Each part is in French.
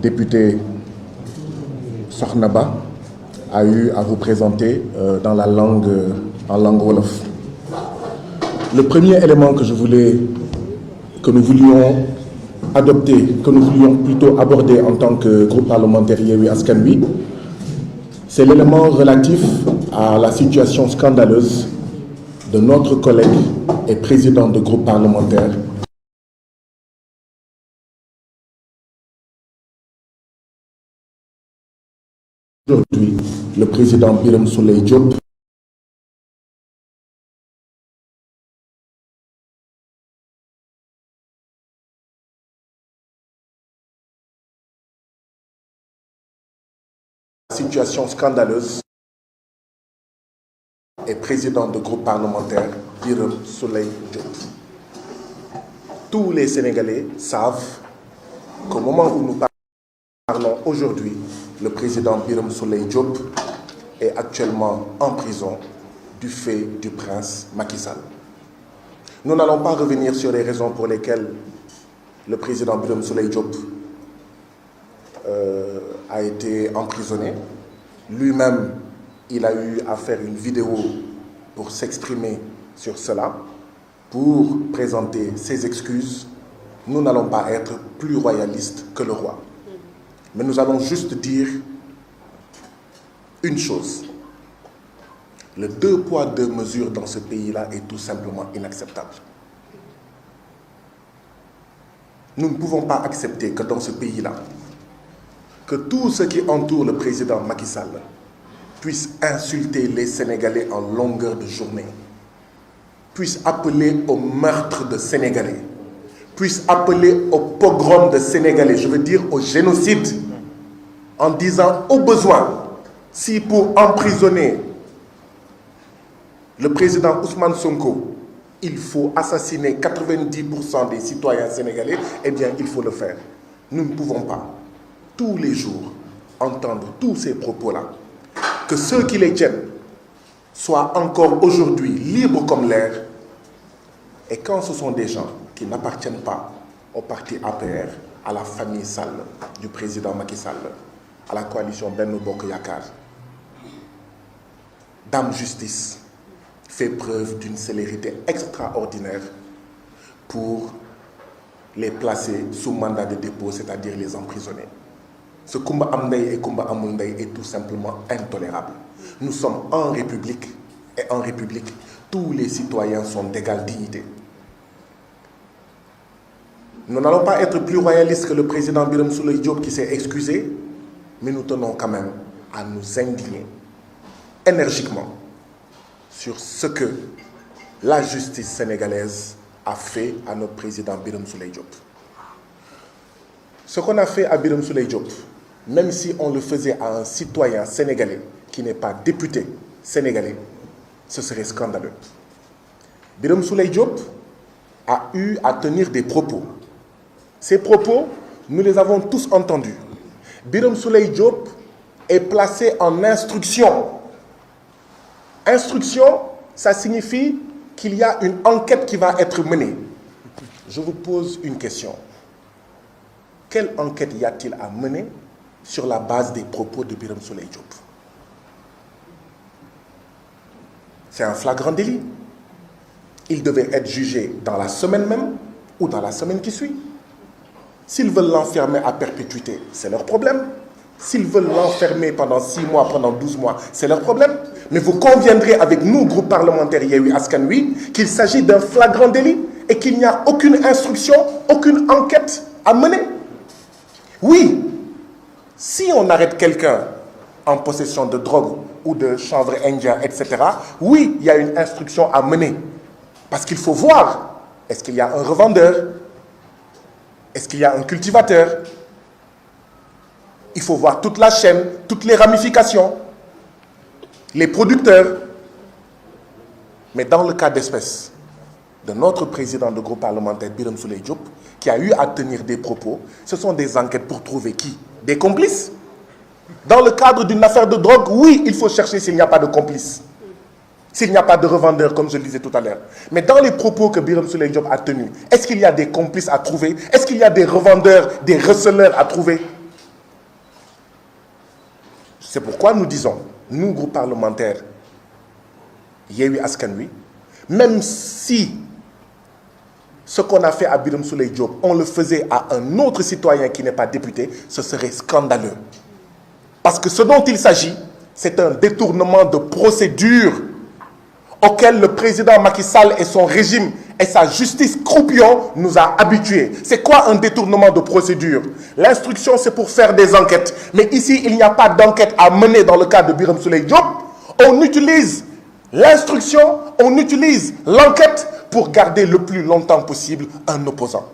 député Sornaba a eu à vous présenter en langue Wolof. Le premier élément que nous voulions plutôt aborder en tant que groupe parlementaire Yewwi Askan Wi, c'est l'élément relatif à la situation scandaleuse de notre collègue et président de groupe parlementaire, aujourd'hui le président Birame Souleye Diop, situation scandaleuse et président de groupe parlementaire Birame Souleye Diop. Tous les Sénégalais savent qu'au moment où nous parlons aujourd'hui, le président Birame Souleye Diop est actuellement en prison du fait du prince Macky Sall. Nous n'allons pas revenir sur les raisons pour lesquelles le président Birame Souleye Diop a été emprisonné. Lui-même, il a eu à faire une vidéo pour s'exprimer sur cela, pour présenter ses excuses. Nous n'allons pas être plus royalistes que le roi. Mais nous allons juste dire une chose. Le 2 poids 2 mesures dans ce pays-là est tout simplement inacceptable. Nous ne pouvons pas accepter que dans ce pays-là, que tout ce qui entoure le président Macky Sall puisse insulter les Sénégalais en longueur de journée, puisse appeler au meurtre de Sénégalais, puisse appeler au pogrom de Sénégalais, je veux dire au génocide, en disant au besoin, si pour emprisonner le président Ousmane Sonko, il faut assassiner 90% des citoyens sénégalais, eh bien il faut le faire. Nous ne pouvons pas tous les jours entendre tous ces propos-là, que ceux qui les tiennent soient encore aujourd'hui libres comme l'air, et quand ce sont des gens qui n'appartiennent pas au parti APR, à la famille Sall, du président Macky Sall, à la coalition Benno Bokk Yakaar, Dame Justice fait preuve d'une célérité extraordinaire pour les placer sous mandat de dépôt, c'est-à-dire les emprisonner. Ce Kumba am ndey et Kumba amul ndey est tout simplement intolérable. Nous sommes en République, et en République, tous les citoyens sont d'égale dignité. Nous n'allons pas être plus royalistes que le président Birame Souleye Diop qui s'est excusé, mais nous tenons quand même à nous indigner énergiquement sur ce que la justice sénégalaise a fait à notre président Birame Souleye Diop. Ce qu'on a fait à Birame Souleye Diop, même si on le faisait à un citoyen sénégalais qui n'est pas député sénégalais, ce serait scandaleux. Birame Souleye Diop a eu à tenir des propos. Ces propos, nous les avons tous entendus. Birame Souleye Diop est placé en instruction. Instruction, ça signifie qu'il y a une enquête qui va être menée. Je vous pose une question. Quelle enquête y a-t-il à mener sur la base des propos de Birame Souleye Diop? C'est un flagrant délit. Il devait être jugé dans la semaine même ou dans la semaine qui suit. S'ils veulent l'enfermer à perpétuité, c'est leur problème. S'ils veulent l'enfermer pendant 6 mois, pendant 12 mois, c'est leur problème. Mais vous conviendrez avec nous, groupe parlementaire Yewwi Askan Wi, qu'il s'agit d'un flagrant délit et qu'il n'y a aucune instruction, aucune enquête à mener. Oui, si on arrête quelqu'un en possession de drogue ou de chanvre indien, etc., oui, il y a une instruction à mener. Parce qu'il faut voir, est-ce qu'il y a un revendeur? Est-ce qu'il y a un cultivateur? Il faut voir toute la chaîne, toutes les ramifications, les producteurs. Mais dans le cas d'espèce de notre président de groupe parlementaire, Birame Souleye Diop, qui a eu à tenir des propos, ce sont des enquêtes pour trouver qui? Des complices. Dans le cadre d'une affaire de drogue, oui, il faut chercher s'il n'y a pas de complices. S'il n'y a pas de revendeurs, comme je le disais tout à l'heure. Mais dans les propos que Birame Souleye Diop a tenus, est-ce qu'il y a des complices à trouver? Est-ce qu'il y a des revendeurs, des receleurs à trouver? C'est pourquoi nous disons, nous, groupe parlementaire Yewwi Askan Wi, même si ce qu'on a fait à Birame Souleye Diop, on le faisait à un autre citoyen qui n'est pas député, ce serait scandaleux. Parce que ce dont il s'agit, c'est un détournement de procédure auquel le président Macky Sall et son régime et sa justice croupion nous a habitués. C'est quoi un détournement de procédure? L'instruction, c'est pour faire des enquêtes. Mais ici, il n'y a pas d'enquête à mener dans le cas de Birame Souleye Diop. On utilise l'instruction, on utilise l'enquête pour garder le plus longtemps possible un opposant.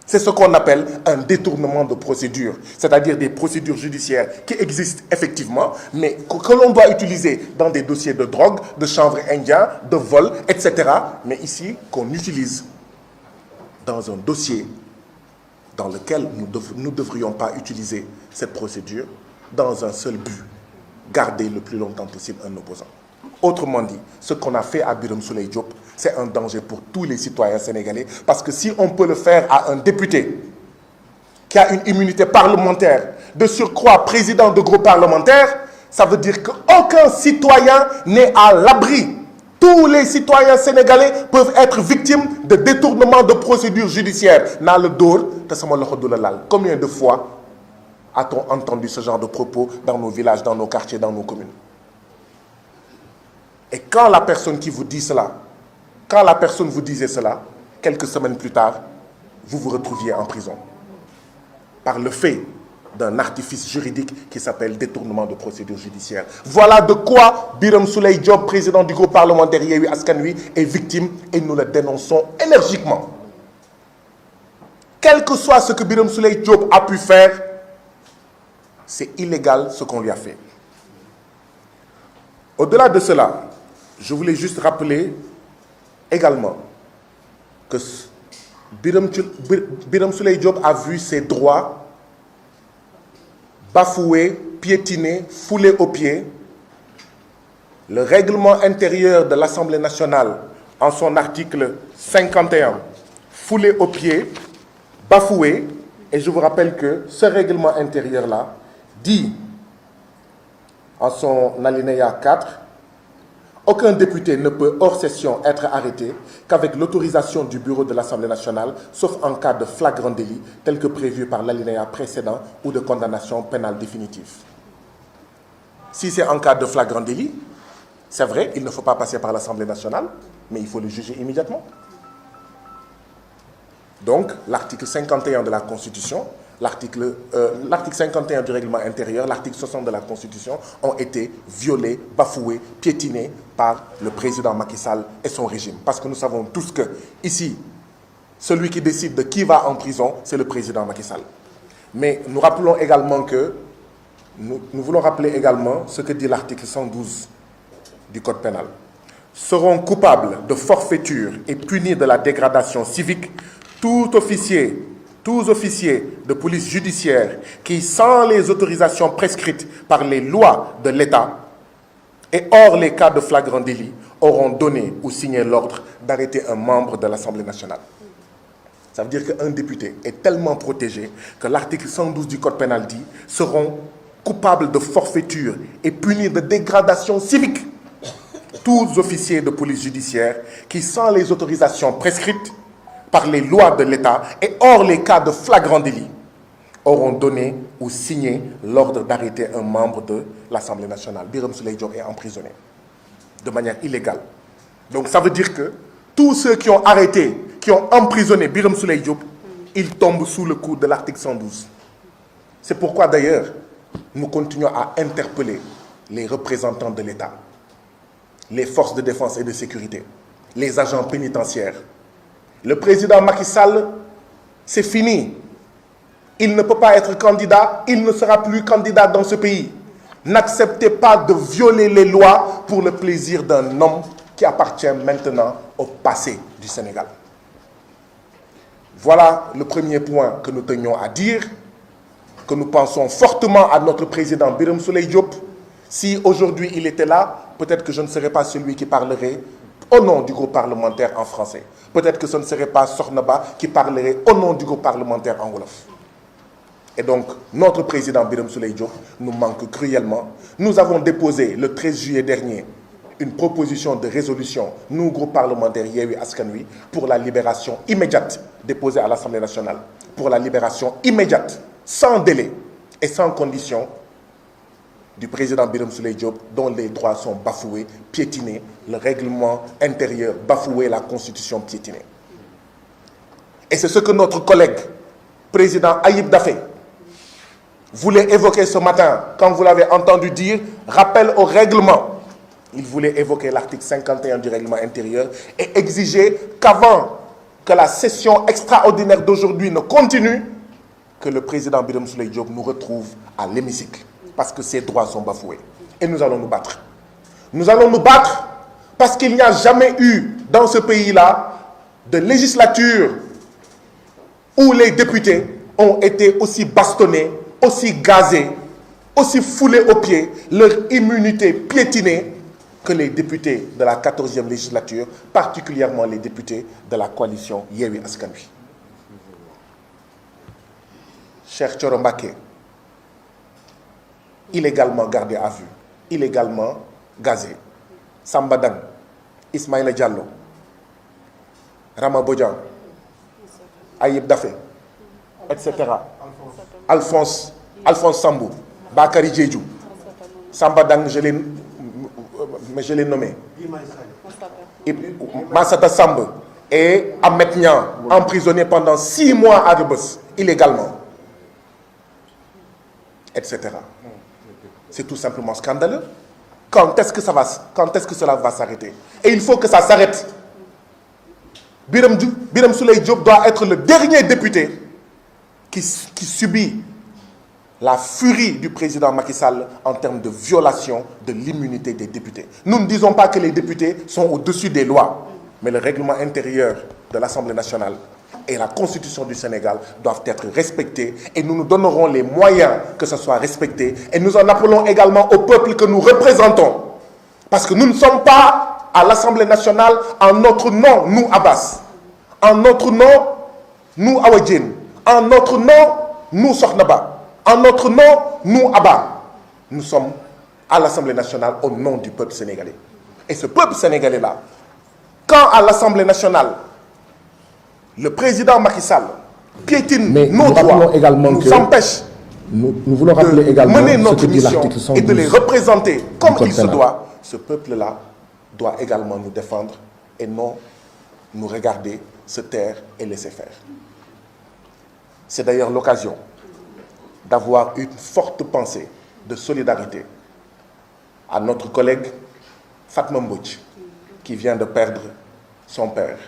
C'est ce qu'on appelle un détournement de procédure, c'est-à-dire des procédures judiciaires qui existent effectivement, mais que l'on doit utiliser dans des dossiers de drogue, de chanvre indien, de vol, etc. Mais ici, qu'on utilise dans un dossier dans lequel nous ne devrions pas utiliser cette procédure dans un seul but, garder le plus longtemps possible un opposant. Autrement dit, ce qu'on a fait à Birame Souleye Diop, c'est un danger pour tous les citoyens sénégalais. Parce que si on peut le faire à un député qui a une immunité parlementaire, de surcroît président de groupe parlementaire, ça veut dire qu'aucun citoyen n'est à l'abri. Tous les citoyens sénégalais peuvent être victimes de détournement de procédures judiciaires. N'a le dóor te sama loxo du la laal. Combien de fois a-t-on entendu ce genre de propos dans nos villages, dans nos quartiers, dans nos communes? Et quand la personne qui vous dit cela, quand la personne vous disait cela, quelques semaines plus tard, vous vous retrouviez en prison. Par le fait d'un artifice juridique qui s'appelle détournement de procédure judiciaire. Voilà de quoi Birame Souleye Diop, président du groupe parlementaire Yewwi Askan Wi, est victime et nous le dénonçons énergiquement. Quel que soit ce que Birame Souleye Diop a pu faire, c'est illégal ce qu'on lui a fait. Au-delà de cela, je voulais juste rappeler également que Birame Souleye Diop a vu ses droits bafoués, piétinés, foulés aux pieds. Le règlement intérieur de l'Assemblée nationale, en son article 51, foulé aux pieds, bafoué. Et je vous rappelle que ce règlement intérieur-là dit, en son alinéa 4, aucun député ne peut, hors session, être arrêté qu'avec l'autorisation du bureau de l'Assemblée nationale, sauf en cas de flagrant délit, tel que prévu par l'alinéa précédent ou de condamnation pénale définitive. Si c'est en cas de flagrant délit, c'est vrai, il ne faut pas passer par l'Assemblée nationale, mais il faut le juger immédiatement. Donc, l'article 51 de la Constitution, l'article 51 du règlement intérieur, l'article 60 de la Constitution ont été violés, bafoués, piétinés par le président Macky Sall et son régime. Parce que nous savons tous que, ici, celui qui décide de qui va en prison, c'est le président Macky Sall. Mais nous rappelons également que, nous voulons rappeler également ce que dit l'article 112 du Code pénal. Seront coupables de forfaiture et punis de la dégradation civique tous officiers de police judiciaire qui, sans les autorisations prescrites par les lois de l'État et hors les cas de flagrant délit, auront donné ou signé l'ordre d'arrêter un membre de l'Assemblée nationale. Ça veut dire qu'un député est tellement protégé que l'article 112 du Code pénal dit seront coupables de forfaiture et punis de dégradation civique tous officiers de police judiciaire qui, sans les autorisations prescrites par les lois de l'État et hors les cas de flagrant délit, auront donné ou signé l'ordre d'arrêter un membre de l'Assemblée nationale. Birame Souleye Diop est emprisonné de manière illégale. Donc ça veut dire que tous ceux qui ont arrêté, qui ont emprisonné Birame Souleye Diop, ils tombent sous le coup de l'article 112. C'est pourquoi d'ailleurs, nous continuons à interpeller les représentants de l'État, les forces de défense et de sécurité, les agents pénitentiaires. Le président Macky Sall, c'est fini. Il ne peut pas être candidat, il ne sera plus candidat dans ce pays. N'acceptez pas de violer les lois pour le plaisir d'un homme qui appartient maintenant au passé du Sénégal. Voilà le premier point que nous tenions à dire, que nous pensons fortement à notre président Birame Souleye Diop. Si aujourd'hui il était là, peut-être que je ne serais pas celui qui parlerait au nom du groupe parlementaire en français. Peut-être que ce ne serait pas Sokhna Ba qui parlerait au nom du groupe parlementaire en wolof. Et donc, notre président Birame Souleye Diop nous manque cruellement. Nous avons déposé le 13 juillet dernier une proposition de résolution, nous, groupe parlementaire Yewwi Askan Wi, pour la libération immédiate, déposée à l'Assemblée nationale, pour la libération immédiate, sans délai et sans condition, du président Birame Souleye Diop, dont les droits sont bafoués, piétinés, le règlement intérieur bafoué, la constitution piétinée. Et c'est ce que notre collègue, président Ayib Daffé, voulait évoquer ce matin, quand vous l'avez entendu dire, rappel au règlement. Il voulait évoquer l'article 51 du règlement intérieur et exiger qu'avant que la session extraordinaire d'aujourd'hui ne continue, que le président Birame Souleye Diop nous retrouve à l'hémicycle, parce que ses droits sont bafoués. Et nous allons nous battre. Nous allons nous battre parce qu'il n'y a jamais eu dans ce pays-là de législature où les députés ont été aussi bastonnés, aussi gazés, aussi foulés aux pieds, leur immunité piétinée, que les députés de la 14e législature, particulièrement les députés de la coalition Yewwi Askan Wi. Cheikh Thioro Mbacké, illégalement gardé à vue, illégalement gazé. Samba Dang, Ismaïla Diallo, Rama Bodian, Ayib Daffé, etc. Alphonse Sambou, Bakary Diédhiou, Samba Dang, je l'ai nommé. Massata Samb et Ahmed Niang, emprisonnés pendant 6 mois à Rebeuss, illégalement, etc. C'est tout simplement scandaleux. Quand est-ce que cela va s'arrêter? Et il faut que ça s'arrête. Birame Souleye Diop doit être le dernier député qui subit la furie du président Macky Sall en termes de violation de l'immunité des députés. Nous ne disons pas que les députés sont au-dessus des lois, mais le règlement intérieur de l'Assemblée nationale et la Constitution du Sénégal doivent être respectés et nous nous donnerons les moyens que ce soit respecté. Et nous en appelons également au peuple que nous représentons. Parce que nous ne sommes pas à l'Assemblée nationale en notre nom, nous Abbas. En notre nom, nous Awadjin. En notre nom, nous Soknaba. En notre nom, nous Abba. Nous sommes à l'Assemblée nationale au nom du peuple sénégalais. Et ce peuple sénégalais-là, quand à l'Assemblée nationale, le président Macky Sall piétine nos droits, nous empêche nous voulons rappeler également mener notre ce que dit mission l'article 112 et de les représenter comme il se pénal. doit. Ce peuple-là doit également nous défendre et non nous regarder, se taire et laisser faire. C'est d'ailleurs l'occasion d'avoir une forte pensée de solidarité à notre collègue Fatma Mbodj, qui vient de perdre son père.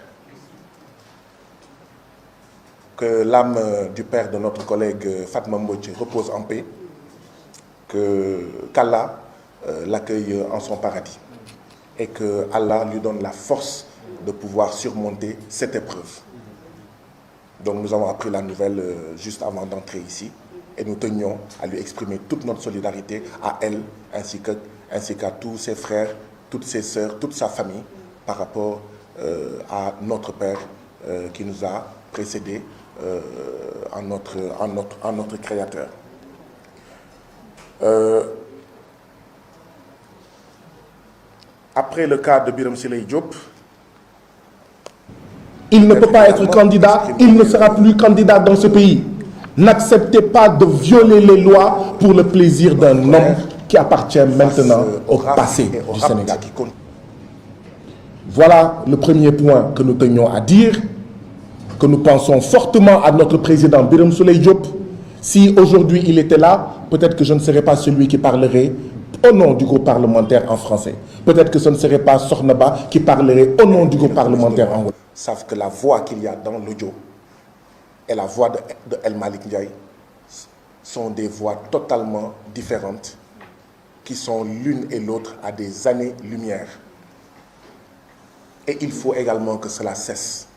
Que l'âme du père de notre collègue Fatma Mbodj repose en paix, qu'Allah l'accueille en son paradis et que Allah lui donne la force de pouvoir surmonter cette épreuve. Donc nous avons appris la nouvelle juste avant d'entrer ici et nous tenions à lui exprimer toute notre solidarité à elle ainsi qu'à tous ses frères, toutes ses sœurs, toute sa famille par rapport à notre père qui nous a précédés en notre créateur. Après le cas de Birame Souleye Diop, il ne peut pas être candidat, il ne sera plus candidat dans ce pays. N'acceptez pas de violer les lois pour le plaisir d'un homme qui appartient maintenant au passé du Sénégal. Voilà le premier point que nous tenions à dire, que nous pensons fortement à notre président Birame Souleye Diop. Si aujourd'hui il était là, peut-être que je ne serais pas celui qui parlerait au nom du groupe parlementaire en français. Peut-être que ce ne serait pas Sornaba qui parlerait au nom du groupe parlementaire en wolof. Savent que la voix qu'il y a dans l'audio et la voix de El Malick Ndiaye sont des voix totalement différentes qui sont l'une et l'autre à des années-lumière. Et il faut également que cela cesse.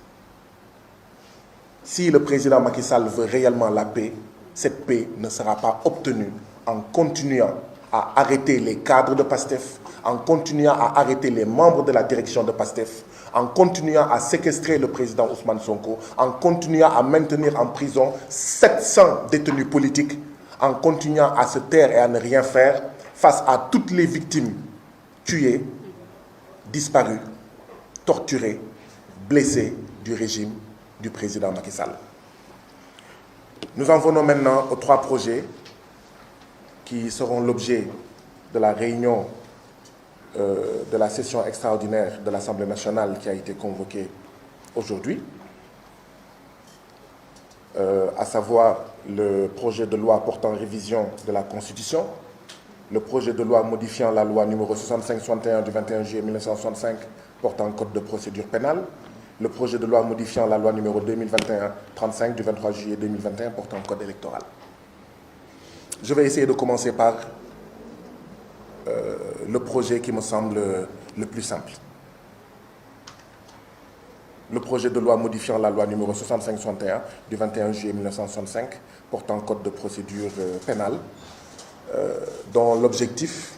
Si le président Macky Sall veut réellement la paix, cette paix ne sera pas obtenue en continuant à arrêter les cadres de PASTEF, en continuant à arrêter les membres de la direction de PASTEF, en continuant à séquestrer le président Ousmane Sonko, en continuant à maintenir en prison 700 détenus politiques, en continuant à se taire et à ne rien faire face à toutes les victimes tuées, disparues, torturées, blessées du régime du président Macky Sall. Nous en venons maintenant aux 3 projets qui seront l'objet de la réunion de la session extraordinaire de l'Assemblée nationale qui a été convoquée aujourd'hui, à savoir le projet de loi portant révision de la Constitution, le projet de loi modifiant la loi numéro 65-61 du 21 juillet 1965 portant code de procédure pénale, le projet de loi modifiant la loi numéro 2021-35 du 23 juillet 2021 portant code électoral. Je vais essayer de commencer par le projet qui me semble le plus simple. Le projet de loi modifiant la loi numéro 65-61 du 21 juillet 1965 portant code de procédure pénale, dont l'objectif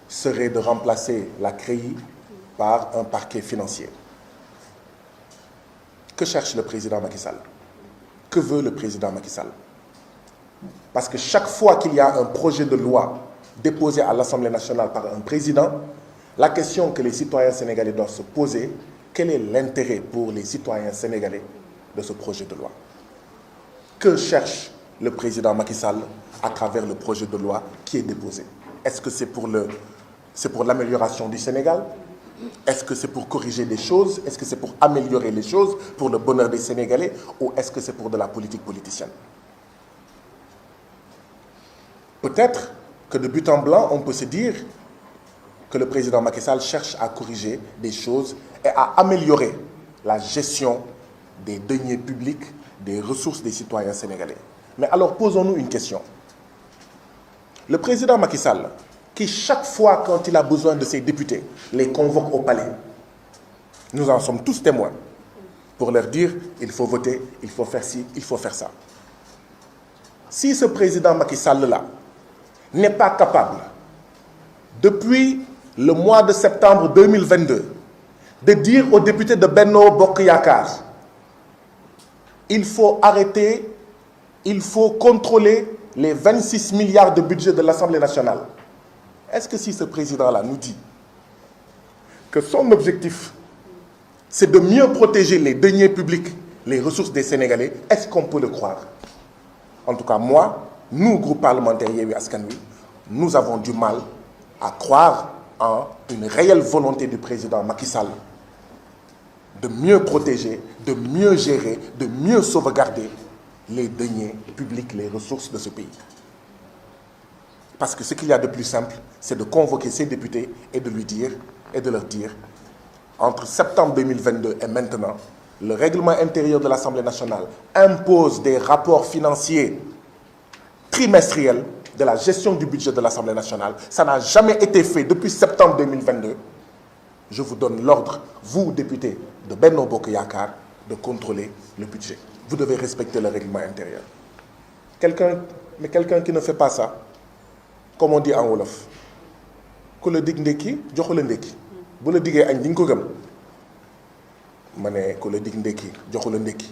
serait de remplacer la CREI par un parquet financier. Que cherche le président Macky Sall? Que veut le président Macky Sall? Parce que chaque fois qu'il y a un projet de loi déposé à l'Assemblée nationale par un président, la question que les citoyens sénégalais doivent se poser, quel est l'intérêt pour les citoyens sénégalais de ce projet de loi? Que cherche le président Macky Sall à travers le projet de loi qui est déposé? Est-ce que c'est pour l'amélioration du Sénégal? Est-ce que c'est pour corriger des choses? Est-ce que c'est pour améliorer les choses pour le bonheur des Sénégalais? Ou est-ce que c'est pour de la politique politicienne? Peut-être que de but en blanc, on peut se dire que le président Macky Sall cherche à corriger des choses et à améliorer la gestion des deniers publics, des ressources des citoyens sénégalais. Mais alors posons-nous une question. Le président Macky Sall, qui chaque fois quand il a besoin de ses députés, les convoque au palais, nous en sommes tous témoins, pour leur dire il faut voter, il faut faire ci, il faut faire ça. Si ce président Macky Sall-là n'est pas capable, depuis le mois de septembre 2022, de dire aux députés de Benno Bokk Yakaar, il faut arrêter, il faut contrôler les 26 milliards de budget de l'Assemblée nationale. Est-ce que si ce président-là nous dit que son objectif, c'est de mieux protéger les deniers publics, les ressources des Sénégalais, est-ce qu'on peut le croire? En tout cas, moi, nous, groupe parlementaire Yewwi Askan Wi, nous avons du mal à croire en une réelle volonté du président Macky Sall de mieux protéger, de mieux gérer, de mieux sauvegarder les deniers publics, les ressources de ce pays. Parce que ce qu'il y a de plus simple, c'est de convoquer ces députés et de leur dire, entre septembre 2022 et maintenant, le règlement intérieur de l'Assemblée nationale impose des rapports financiers trimestriels de la gestion du budget de l'Assemblée nationale. Ça n'a jamais été fait depuis septembre 2022. Je vous donne l'ordre, vous, députés de Benno Bokk Yakaar, de contrôler le budget. Vous devez respecter le règlement intérieur. Quelqu'un qui ne fait pas ça, comme on dit en wolof, ku la dig ndekki joxu la ndekki bu la diggee añ di nga ko gëm ma ne ku la dig ndekki joxu la ndekki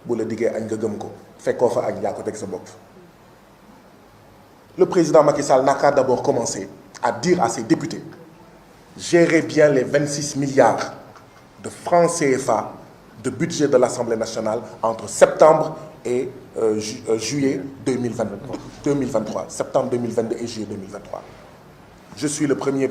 bu la diggee añ nga gëm ko fekkoo fa añ yaa ko teg sa bopp. Le président Macky Sall n'a qu'à d'abord commencer à dire à ses députés: gérez bien les 26 milliards de francs CFA de budget de l'Assemblée nationale entre septembre et juillet 2023. Septembre 2022 et juillet 2023. Je suis le premier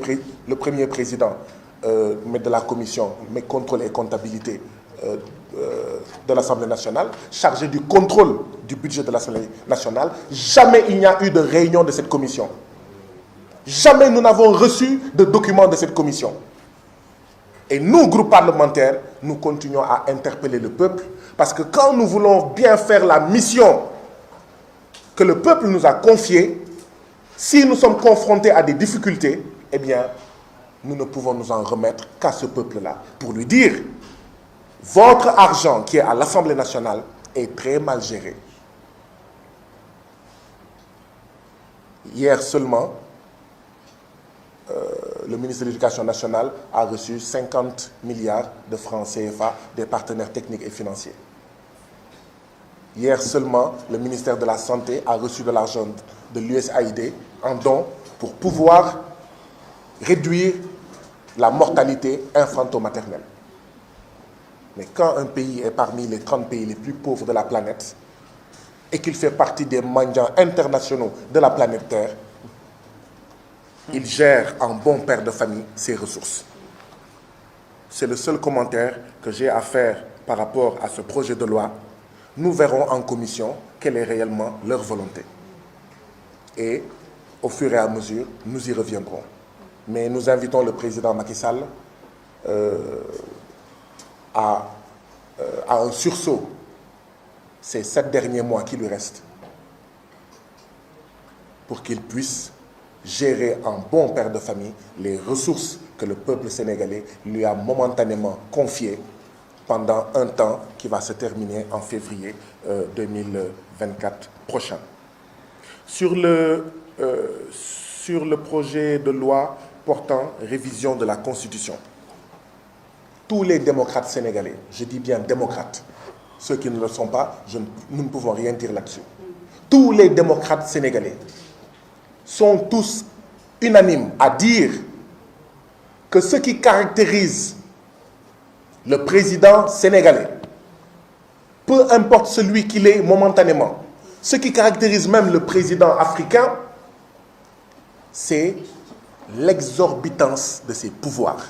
président de la commission contrôle et comptabilité de l'Assemblée nationale, chargé du contrôle du budget de l'Assemblée nationale. Jamais il n'y a eu de réunion de cette commission. Jamais nous n'avons reçu de documents de cette commission. Et nous, groupe parlementaire, nous continuons à interpeller le peuple, parce que quand nous voulons bien faire la mission que le peuple nous a confiée, si nous sommes confrontés à des difficultés, eh bien, nous ne pouvons nous en remettre qu'à ce peuple-là, pour lui dire: votre argent qui est à l'Assemblée nationale est très mal géré. Hier seulement, le ministre de l'Éducation nationale a reçu 50 milliards de francs CFA des partenaires techniques et financiers. Hier seulement, le ministère de la Santé a reçu de l'argent de l'USAID en don pour pouvoir réduire la mortalité infanto-maternelle. Mais quand un pays est parmi les 30 pays les plus pauvres de la planète et qu'il fait partie des mendiants internationaux de la planète Terre, il gère en bon père de famille ses ressources. C'est le seul commentaire que j'ai à faire par rapport à ce projet de loi. Nous verrons en commission quelle est réellement leur volonté. Et au fur et à mesure, nous y reviendrons. Mais nous invitons le président Macky Sall à un sursaut ces 7 derniers mois qui lui restent pour qu'il puisse gérer en bon père de famille les ressources que le peuple sénégalais lui a momentanément confiées pendant un temps qui va se terminer en février 2024 prochain. Sur le projet de loi portant révision de la Constitution, tous les démocrates sénégalais, je dis bien démocrates, ceux qui ne le sont pas, nous ne pouvons rien dire là-dessus. Tous les démocrates sénégalais sont tous unanimes à dire que ce qui caractérise le président sénégalais, peu importe celui qu'il est momentanément, ce qui caractérise même le président africain, c'est l'exorbitance de ses pouvoirs.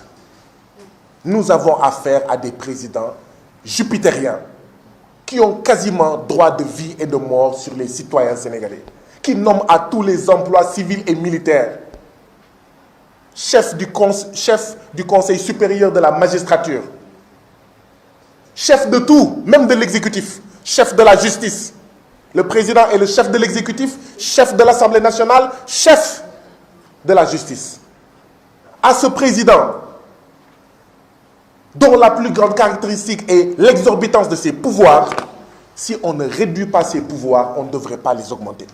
Nous avons affaire à des présidents jupitériens qui ont quasiment droit de vie et de mort sur les citoyens sénégalais, qui nomment à tous les emplois civils et militaires, chef du Conseil supérieur de la magistrature, chef de tout, même de l'exécutif, chef de la justice. Le président est le chef de l'exécutif, chef de l'Assemblée nationale, chef de la justice. À ce président, dont la plus grande caractéristique est l'exorbitance de ses pouvoirs, si on ne réduit pas ses pouvoirs, on ne devrait pas les augmenter.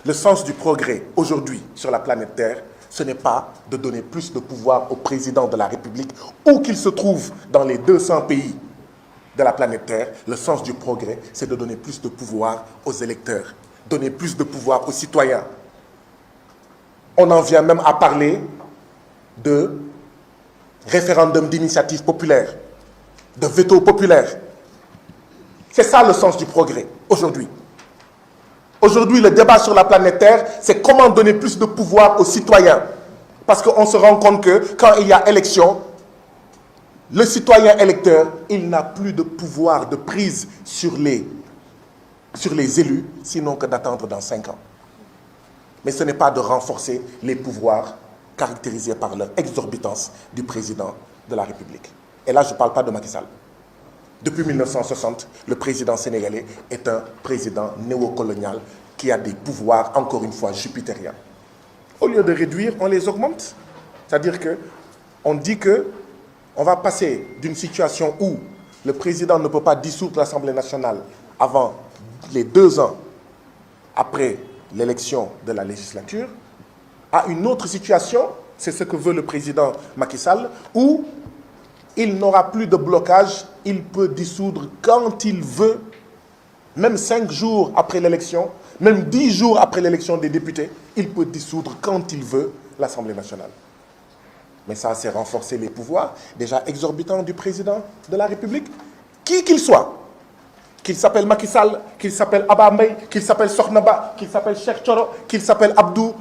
Le sens du progrès aujourd'hui sur la planète Terre, ce n'est pas de donner plus de pouvoir au président de la République, où qu'il se trouve dans les 200 pays de la planète Terre. Le sens du progrès, c'est de donner plus de pouvoir aux électeurs, donner plus de pouvoir aux citoyens. On en vient même à parler de référendum d'initiative populaire, de veto populaire. C'est ça le sens du progrès aujourd'hui. Aujourd'hui, le débat sur la planète Terre, c'est comment donner plus de pouvoir aux citoyens. Parce qu'on se rend compte que quand il y a élection, le citoyen électeur, il n'a plus de pouvoir de prise sur les élus, sinon que d'attendre dans 5 ans. Mais ce n'est pas de renforcer les pouvoirs caractérisés par leur exorbitance du président de la République. Et là, je ne parle pas de Macky Sall. Depuis 1960, le président sénégalais est un président néocolonial qui a des pouvoirs, encore une fois, jupitériens. Au lieu de réduire, on les augmente. C'est-à-dire qu'on dit qu'on va passer d'une situation où le président ne peut pas dissoudre l'Assemblée nationale avant les 2 ans après l'élection de la législature, à une autre situation, c'est ce que veut le président Macky Sall, où il n'aura plus de blocage, il peut dissoudre quand il veut, même 5 jours après l'élection, même 10 jours après l'élection des députés, il peut dissoudre quand il veut l'Assemblée nationale. Mais ça, c'est renforcer les pouvoirs déjà exorbitants du président de la République, qui qu'il soit, qu'il s'appelle Macky Sall, qu'il s'appelle Abba Mbaye, qu'il s'appelle Sohnaba, qu'il s'appelle Cheikh Thioro, qu'il s'appelle Abdou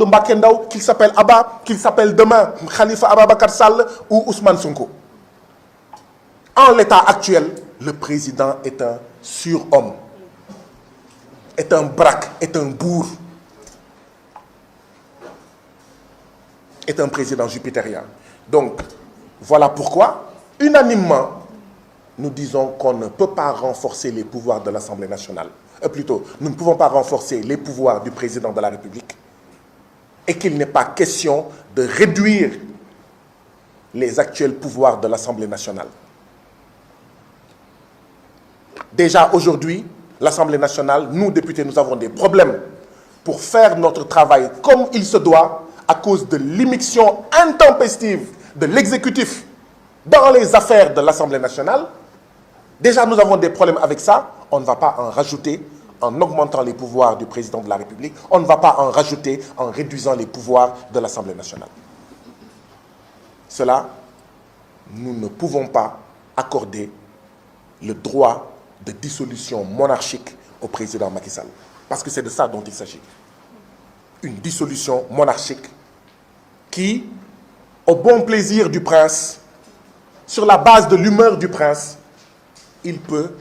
Mbacké Ndao, qu'il s'appelle Abba, qu'il s'appelle demain Khalifa Ababacar Sall ou Ousmane Sonko. En l'état actuel, le président est un surhomme, est un braque, est un bourg, est un président jupitérien. Donc, voilà pourquoi, unanimement, nous disons qu'on ne peut pas renforcer les pouvoirs de l'Assemblée nationale. Plutôt, nous ne pouvons pas renforcer les pouvoirs du président de la République et qu'il n'est pas question de réduire les actuels pouvoirs de l'Assemblée nationale. Déjà aujourd'hui, l'Assemblée nationale, nous députés, nous avons des problèmes pour faire notre travail comme il se doit à cause de l'immixtion intempestive de l'exécutif dans les affaires de l'Assemblée nationale. Déjà, nous avons des problèmes avec ça. On ne va pas en rajouter en augmentant les pouvoirs du président de la République. On ne va pas en rajouter en réduisant les pouvoirs de l'Assemblée nationale. Cela, nous ne pouvons pas accorder le droit de dissolution monarchique au président Macky Sall. Parce que c'est de ça dont il s'agit. Une dissolution monarchique qui, au bon plaisir du prince, sur la base de l'humeur du prince, il peut,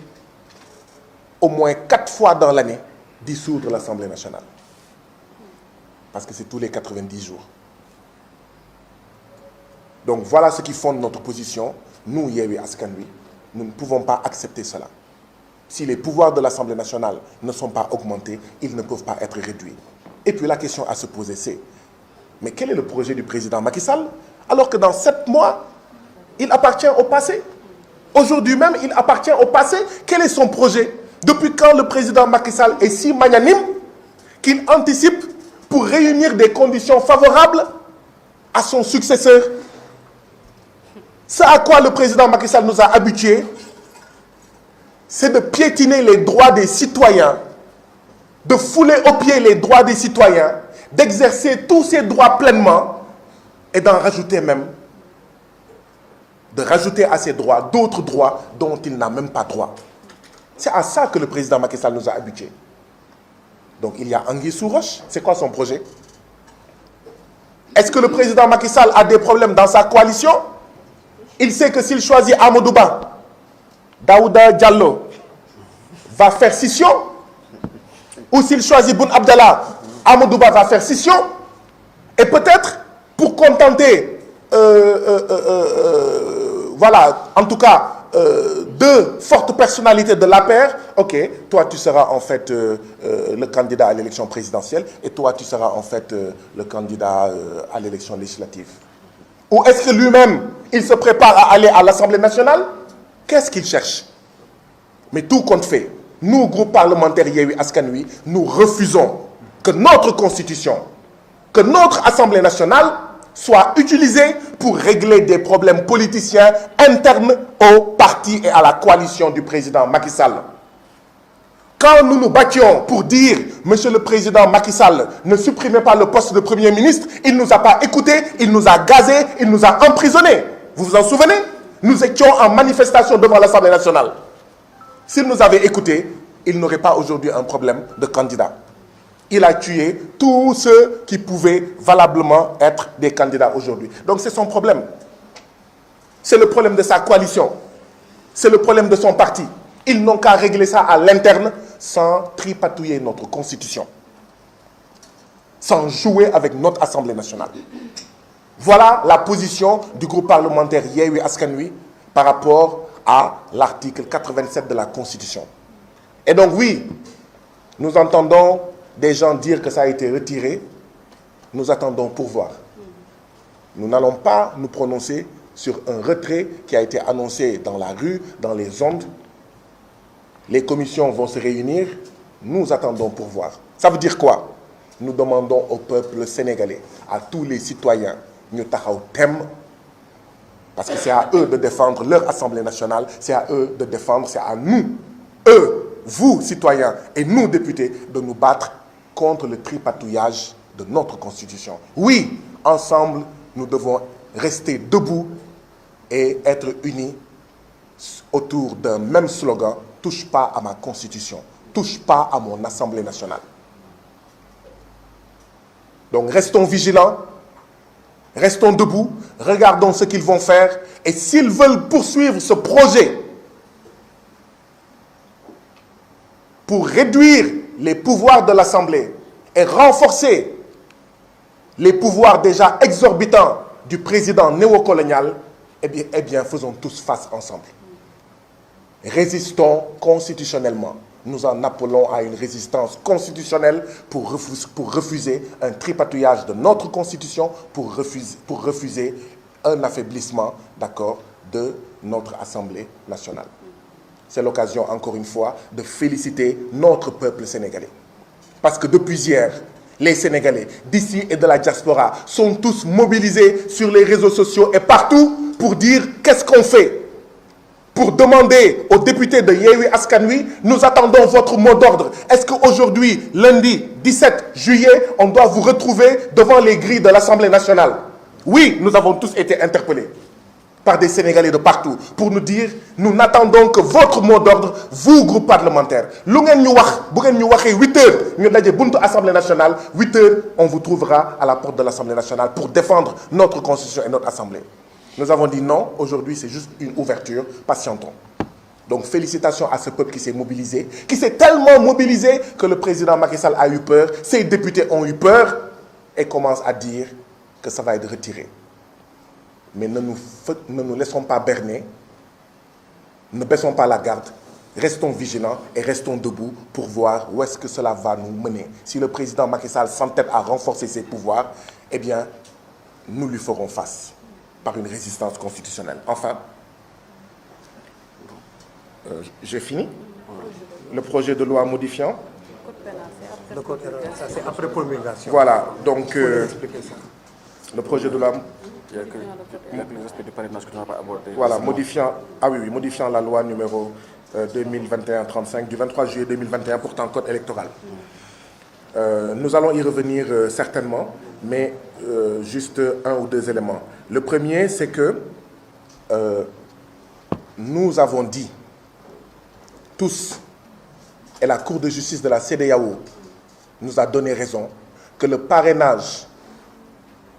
au moins 4 fois dans l'année, dissoudre l'Assemblée nationale. Parce que c'est tous les 90 jours. Donc voilà ce qui fonde notre position. Nous, Yewwi Askan Wi, nous ne pouvons pas accepter cela. Si les pouvoirs de l'Assemblée nationale ne sont pas augmentés, ils ne peuvent pas être réduits. Et puis la question à se poser, c'est, mais quel est le projet du président Macky Sall, alors que dans 7 mois, il appartient au passé? Aujourd'hui même, il appartient au passé. Quel est son projet? Depuis quand le président Macky Sall est si magnanime qu'il anticipe pour réunir des conditions favorables à son successeur? Ce à quoi le président Macky Sall nous a habitués, c'est de piétiner les droits des citoyens, de fouler aux pieds les droits des citoyens, d'exercer tous ces droits pleinement et d'en rajouter même, de rajouter à ces droits d'autres droits dont il n'a même pas droit. C'est à ça que le président Macky Sall nous a habitués. Donc il y a Anguille sous roche. C'est quoi son projet? Est-ce que le président Macky Sall a des problèmes dans sa coalition? Il sait que s'il choisit Amadou Ba, Daouda Diallo va faire scission, ou s'il choisit Boun Abdallah, Amadou Ba va faire scission, et peut-être pour contenter, voilà, en tout cas, 2 fortes personnalités de l'APR, ok, toi tu seras en fait le candidat à l'élection présidentielle, et toi tu seras en fait le candidat à l'élection législative. Ou est-ce que lui-même, il se prépare à aller à l'Assemblée nationale? Qu'est-ce qu'il cherche? Mais tout compte fait, nous, groupe parlementaire Yewwi Askan Wi, nous refusons que notre constitution, que notre Assemblée nationale soit utilisée pour régler des problèmes politiciens internes au parti et à la coalition du président Macky Sall. Quand nous nous battions pour dire, Monsieur le Président Macky Sall, ne supprimez pas le poste de Premier ministre, il ne nous a pas écoutés, il nous a gazés, il nous a emprisonnés. Vous vous en souvenez? Nous étions en manifestation devant l'Assemblée nationale. S'il nous avait écoutés, il n'aurait pas aujourd'hui un problème de candidat. Il a tué tous ceux qui pouvaient valablement être des candidats aujourd'hui. Donc c'est son problème. C'est le problème de sa coalition. C'est le problème de son parti. Ils n'ont qu'à régler ça à l'interne sans tripatouiller notre constitution, sans jouer avec notre Assemblée nationale. Voilà la position du groupe parlementaire Yewwi Askan Wi par rapport à l'article 87 de la Constitution. Et donc oui, nous entendons des gens dire que ça a été retiré. Nous attendons pour voir. Nous n'allons pas nous prononcer sur un retrait qui a été annoncé dans la rue, dans les ondes. Les commissions vont se réunir. Nous attendons pour voir. Ça veut dire quoi? Nous demandons au peuple sénégalais, à tous les citoyens, ñu taxaw tem, parce que c'est à eux de défendre leur Assemblée nationale, c'est à eux de défendre, c'est à nous, eux, vous citoyens et nous députés, de nous battre contre le tripatouillage de notre Constitution. Oui, ensemble, nous devons rester debout et être unis autour d'un même slogan: touche pas à ma Constitution, touche pas à mon Assemblée nationale. Donc restons vigilants, restons debout, regardons ce qu'ils vont faire, et s'ils veulent poursuivre ce projet pour réduire les pouvoirs de l'Assemblée et renforcer les pouvoirs déjà exorbitants du président néocolonial, eh bien faisons tous face ensemble. Résistons constitutionnellement. Nous en appelons à une résistance constitutionnelle pour refuser un tripatouillage de notre Constitution, pour refuser un affaiblissement, d'accord, de notre Assemblée nationale. C'est l'occasion, encore une fois, de féliciter notre peuple sénégalais. Parce que depuis hier, Les Sénégalais d'ici et de la diaspora sont tous mobilisés sur les réseaux sociaux et partout pour dire qu'est-ce qu'on fait. Pour demander aux députés de Yewwi Askan Wi, nous attendons votre mot d'ordre. Est-ce qu'aujourd'hui, lundi 17 juillet, on doit vous retrouver devant les grilles de l'Assemblée nationale? Oui, nous avons tous été interpellés par des Sénégalais de partout pour nous dire nous n'attendons que votre mot d'ordre, vous, groupe parlementaire. Lu ngeen ñu wax, bu ngeen ñu waxee 8 heures, ñu daje buntu Assemblée nationale, 8 heures, on vous trouvera à la porte de l'Assemblée nationale pour défendre notre constitution et notre Assemblée. Nous avons dit non, aujourd'hui c'est juste une ouverture, patientons. Donc félicitations à ce peuple qui s'est mobilisé, qui s'est tellement mobilisé que le président Macky Sall a eu peur, ses députés ont eu peur et commencent à dire que ça va être retiré. Mais ne nous laissons pas berner, ne baissons pas la garde, restons vigilants et restons debout pour voir où est-ce que cela va nous mener. Si le président Macky Sall s'entête à renforcer ses pouvoirs, eh bien, nous lui ferons face par une résistance constitutionnelle. Enfin, j'ai fini. Le projet de loi modifiant. Le code pénal, ça c'est après promulgation. Voilà, donc le projet de loi. Il y a que l'aspect du parrainage que tu n'as pas abordé. Voilà, modifiant la loi numéro 2021-35 du 23 juillet 2021 portant code électoral. Nous allons y revenir certainement, mais juste un ou deux éléments. Le premier, c'est que nous avons dit tous, et la Cour de justice de la CEDEAO nous a donné raison, que le parrainage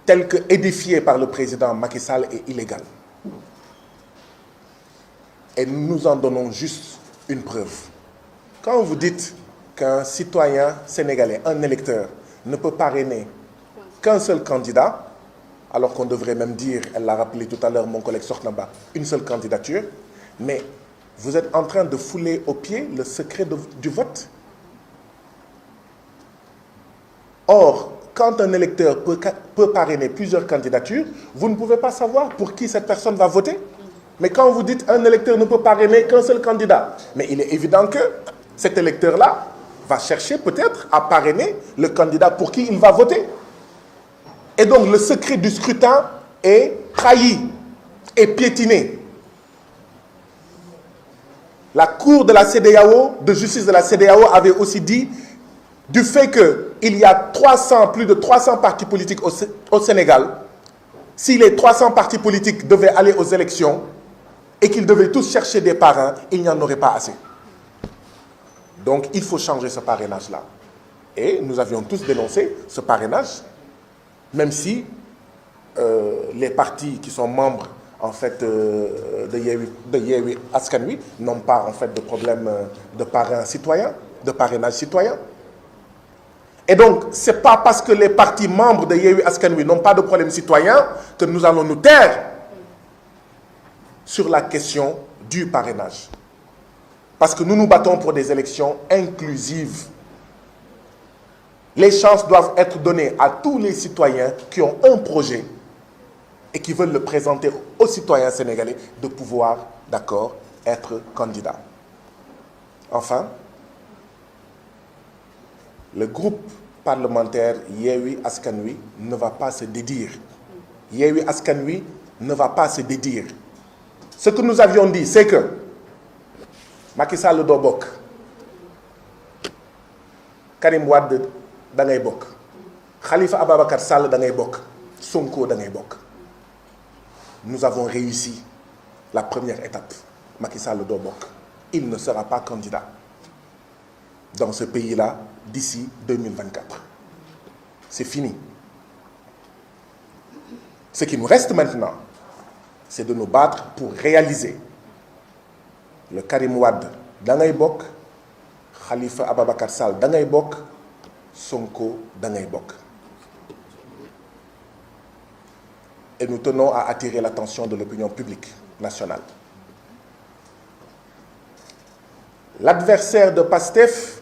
tel que édifié par le président Macky Sall est illégal. Et nous en donnons juste une preuve. Quand vous dites qu'un citoyen sénégalais, un électeur, ne peut parrainer qu'un seul candidat, alors qu'on devrait même dire, elle l'a rappelé tout à l'heure mon collègue Sortnaba, une seule candidature, mais vous êtes en train de fouler aux pieds le secret du vote. Or, quand un électeur peut parrainer plusieurs candidatures, vous ne pouvez pas savoir pour qui cette personne va voter. Mais quand vous dites un électeur ne peut parrainer qu'un seul candidat, mais il est évident que cet électeur-là va chercher peut-être à parrainer le candidat pour qui il va voter. Et donc le secret du scrutin est trahi et piétiné. La Cour de la CEDEAO, de justice de la CEDEAO avait aussi dit du fait qu'il y a plus de 300 partis politiques au Sénégal, si les 300 partis politiques devaient aller aux élections et qu'ils devaient tous chercher des parrains, il n'y en aurait pas assez. Donc il faut changer ce parrainage-là. Et nous avions tous dénoncé ce parrainage, même si les partis qui sont membres en fait, de Yewwi Askan Wi n'ont pas en fait de problème de parrainage citoyen. Et donc, ce n'est pas parce que les partis membres de Yewwi Askan Wi n'ont pas de problème citoyen que nous allons nous taire sur la question du parrainage. Parce que nous nous battons pour des élections inclusives. Les chances doivent être données à tous les citoyens qui ont un projet et qui veulent le présenter aux citoyens sénégalais de pouvoir, d'accord, être candidats. Enfin, le groupe parlementaire Yewwi Askan Wi ne va pas se dédire. Yewwi Askan Wi ne va pas se dédire. Ce que nous avions dit, c'est que Macky Sall doo bokk, Karim Wade da ngay bokk, Khalifa Ababacar Sall da ngay bokk, Sonko da ngay bokk. Nous avons réussi la première étape. Macky Sall doo bokk. Il ne sera pas candidat dans ce pays-là d'ici 2024. C'est fini. Ce qui nous reste maintenant, c'est de nous battre pour réaliser le Karim Wade da ngay bokk, Khalifa Ababacar Sall da ngay bokk, Sonko da ngay bokk. Et nous tenons à attirer l'attention de l'opinion publique nationale. L'adversaire de PASTEF,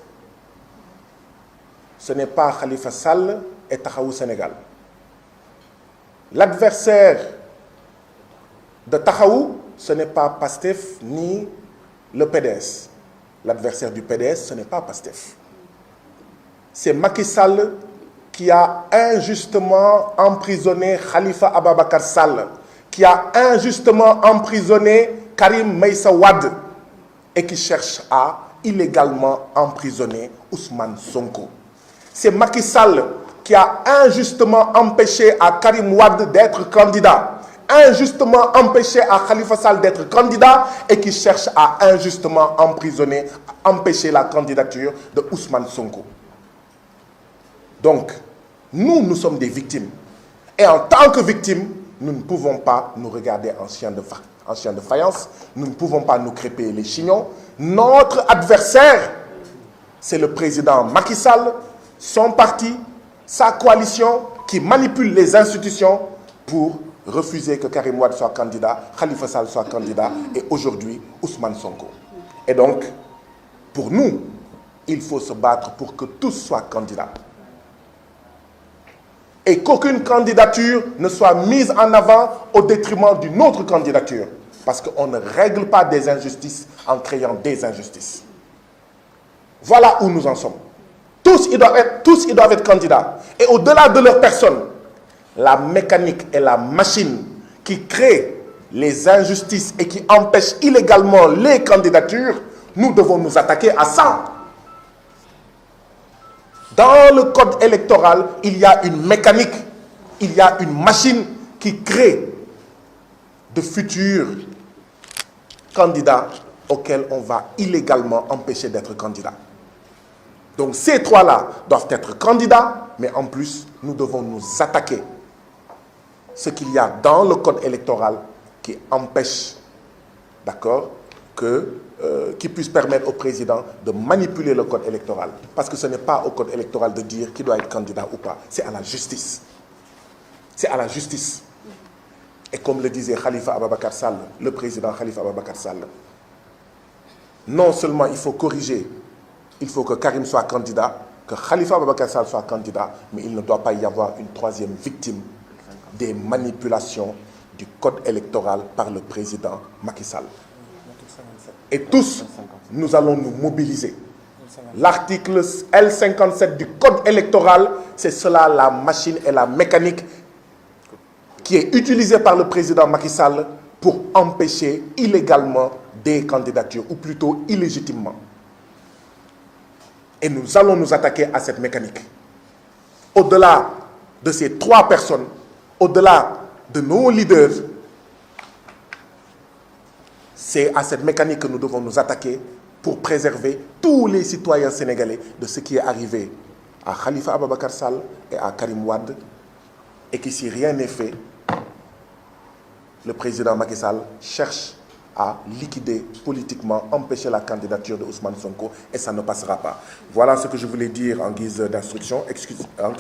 ce n'est pas Khalifa Sall et Taxawu Sénégal. L'adversaire de Taxawu, ce n'est pas PASTEF ni le PDS. L'adversaire du PDS, ce n'est pas PASTEF. C'est Macky Sall qui a injustement emprisonné Khalifa Ababacar Sall, qui a injustement emprisonné Karim Meïssa Wade et qui cherche à illégalement emprisonner Ousmane Sonko. C'est Macky Sall qui a injustement empêché à Karim Wade d'être candidat, injustement empêché à Khalifa Sall d'être candidat et qui cherche à injustement empêcher la candidature de Ousmane Sonko. Donc, nous sommes des victimes. Et en tant que victimes, nous ne pouvons pas nous regarder en chien de faïence, nous ne pouvons pas nous crêper les chignons. Notre adversaire, c'est le président Macky Sall, son parti, sa coalition qui manipule les institutions pour refuser que Karim Wade soit candidat, Khalifa Sall soit candidat et aujourd'hui Ousmane Sonko. Et donc, pour nous, il faut se battre pour que tous soient candidats. Et qu'aucune candidature ne soit mise en avant au détriment d'une autre candidature. Parce qu'on ne règle pas des injustices en créant des injustices. Voilà où nous en sommes. Tous, ils doivent être candidats. Et au-delà de leur personne, la mécanique et la machine qui créent les injustices et qui empêchent illégalement les candidatures, nous devons nous attaquer à ça. Dans le code électoral, il y a une mécanique, il y a une machine qui crée de futurs candidats auxquels on va illégalement empêcher d'être candidats. Donc ces trois-là doivent être candidats, mais en plus, nous devons nous attaquer ce qu'il y a dans le code électoral qui empêche, d'accord, qui puisse permettre au président de manipuler le code électoral. Parce que ce n'est pas au code électoral de dire qui doit être candidat ou pas. C'est à la justice. C'est à la justice. Et comme le disait Khalifa Ababacar Sall, le président Khalifa Ababacar Sall, non seulement il faut corriger, il faut que Karim soit candidat, que Khalifa Ababacar Sall soit candidat, mais il ne doit pas y avoir une troisième victime des manipulations du code électoral par le président Macky Sall. Et tous, nous allons nous mobiliser. L'article L57 du code électoral, c'est cela la machine et la mécanique qui est utilisée par le président Macky Sall pour empêcher illégalement des candidatures, ou plutôt illégitimement. Et nous allons nous attaquer à cette mécanique. Au-delà de ces trois personnes, au-delà de nos leaders, c'est à cette mécanique que nous devons nous attaquer pour préserver tous les citoyens sénégalais de ce qui est arrivé à Khalifa Ababacar Sall et à Karim Wade, et que si rien n'est fait, le président Macky Sall cherche à liquider politiquement, empêcher la candidature de Ousmane Sonko, et ça ne passera pas. Voilà ce que je voulais dire en guise d'instruction.